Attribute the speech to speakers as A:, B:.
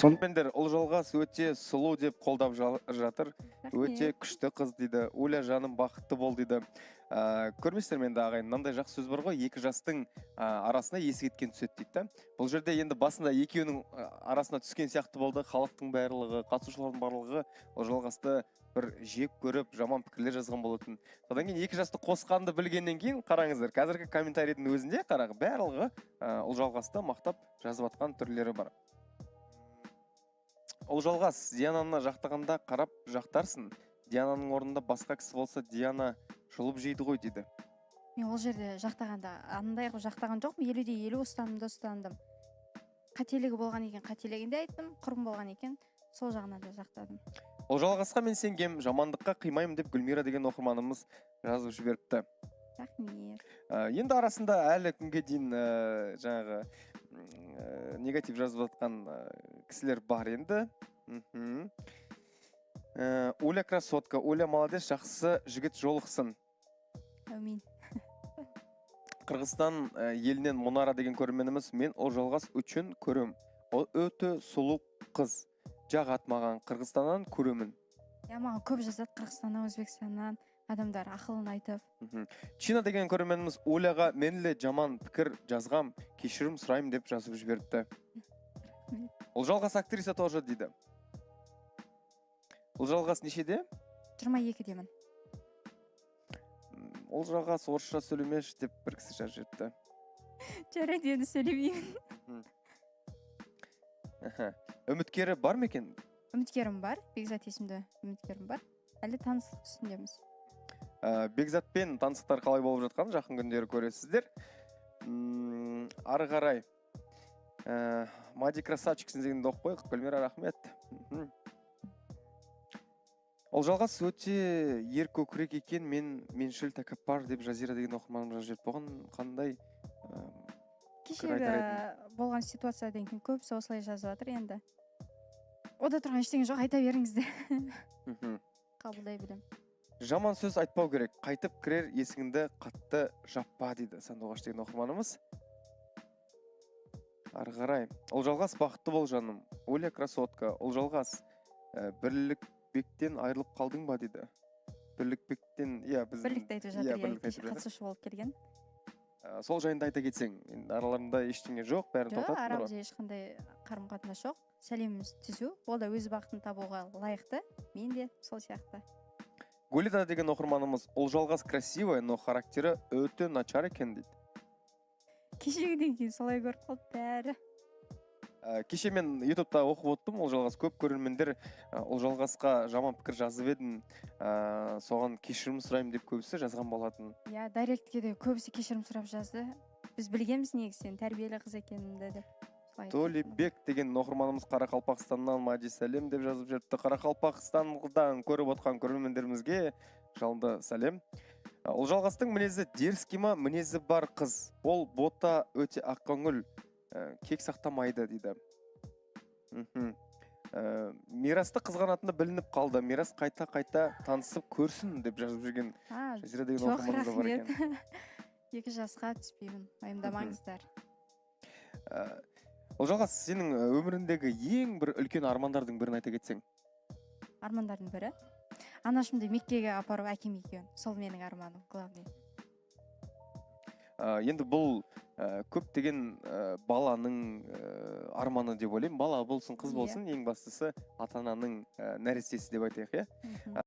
A: Сонымен Ұлжалғас өте сұлу деп қолдап жатыр. Өте күшті қыз дейді. Оля жаным бақытты бол дейді. Көрмейсіздер менде ағайын, мынандай жақсы сөз бар ғой, екі жастың арасына есі кеткен түседі дейді. Бұл жерде енді басында екеуінің арасына түскен сияқты болды. Халықтың барлығы, қатысушылардың барлығы Ұлжалғасты бір жек көріп, жаман пікірлер жазған болатын. Содан кейін екі жасты қосқанды білгеннен кейін қараңыздар, қазіргі комментарийдің өзінде барлығы Ұлжалғасты мақтап жазып жатқан түрлері бар. Ұлжалғас, Диананы жақтағанда қарап жақтарсың. Диананың орнында басқа кісі болса, Диана жұлып жейді ғой дейді.
B: Мен ол жерде жақтағанда андай жақтаған жоқпын, 50-50 ұстандым. Қателігі болған екен, қателігінде айттым, құрым болған екен, сол жағынан да жақтадым.
A: Ұлжалғасқа мен сенгем, жамандыққа қимаймын деп Гүлмира деген оқырманымыз жазып жіберіпті.
B: Рахмет.
A: Енді арасында әлі күнге дейін жаңағы негатив жазып жатқан кісілер бар енді. Оля красотка, Оля молодец, жақсы жігіт жолықсын.
B: Әумин.
A: Қырғызстан елінен Мұнара деген көрерменіміз, мен Ұлжалғас үшін көрем. Ол өте сұлу қыз. Жағат маған, Қырғызстаннан көремін.
B: Маған көп жазады, Қырғызстаннан, Өзбекстаннан адамдар ақылын айтып.
A: Чина деген көрерменіміз, Оляға менілі жаман пікір жазғам, кешірім сұрайым деп жазып жіберіпті. Ұлжалғас актриса тоже дейді. Ұлжалғас нешеде?
B: 22 демін.
A: Ұлжалғас орысша сөйлемеш деп бір кісі жазып жіберіпті.
B: Жарайды, енді сөйлемеймін.
A: Үміткері бар ма екен?
B: Үміткерім бар, Бекзат есімді үміткерім бар. Әлі таныстық үстіндеміз.
A: Бекзатпен таныстықтар қалай болып жатқан жақын күндері көресіздер. Ары қарай Мади красавчиксің дегенді оқып қойық. Гүлмира, рахмет. Ұлжалғас өте ер көкірек екен, меншіл тәкаппар деп Жазира деген оқырманым жазып жіберіп болған. Қандай
B: кешегі болған ситуациядан кейін көбісі осылай жазып жатыр енді. Ода тұрған ештеңе жоқ, айта беріңіздер. Қабылдай білем.
A: Жаман сөз айтпау керек, қайтып кірер есіңді қатты жаппа дейді Сандуғаш деген оқырманымыз. Ары қарай. Ұлжалғас бақытты бол жаным. Оля красотка. Ұлжалғас Бірлікбектен айырылып қалдың ба дейді. Бірлікбектен,
B: Бірлікті айтып жатыр, қатысушы болып келген.
A: Сол жайында айта кетсең, араларында ештеңе жоқ, бәрін тоқтатып тұр.
B: Арамызда ешқандай қарым-қатынас жоқ. Сәлеміміз түзу. Ол да өз бақытын табуға лайықты. Мен де сол сияқты.
A: Гулида деген оқырманымыз, Ұлжалғас красивая, но характері өте начар екен дейді.
B: Кешегіден кейін солай көріп қалды бәрі.
A: Кеше мен ютубта оқып оттым, Ұлжалғас көп көрермендер Ұлжалғасқа жаман пікір жазып едім, соған кешірім сұрайым деп көбісі жазған болатын.
B: Дайректке де көбісі кешірім сұрап жазды. Біз білгенбіз негізінен тәрбиелі қыз екенімді деп.
A: Толибек деген оқырманымыз Қарақалпақстаннан Мади сәлем деп жазып жіберіпті. Қарақалпақстаннан көріп отқан көрермендерімізге жалынды сәлем. Ұлжалғастың мінезі дерзкий ма, мінезі бар қыз. Ол бота өте ақкөңіл, кек сақтамайды дейді. Мирасты қызғанатыны білініп қалды. Мирас қайта танысып көрсін деп жазып жүрген Жазира деген оқырманымыз бар екен.
B: 2 жасқа түспеймін, уайымдамаңыздар.
A: Ұлжалғас, сенің өміріндегі ең бір үлкен армандардың бірін айта кетсең?
B: Армандардың бірі? Анашымды Меккеге апарып әкем екеуін. Сол менің арманым, главный.
A: Енді бұл көптеген баланың арманы деп ойлаймын. Бала болсын, қыз болсын, ең бастысы ата-ананың нәрестесі деп айтайық, иә?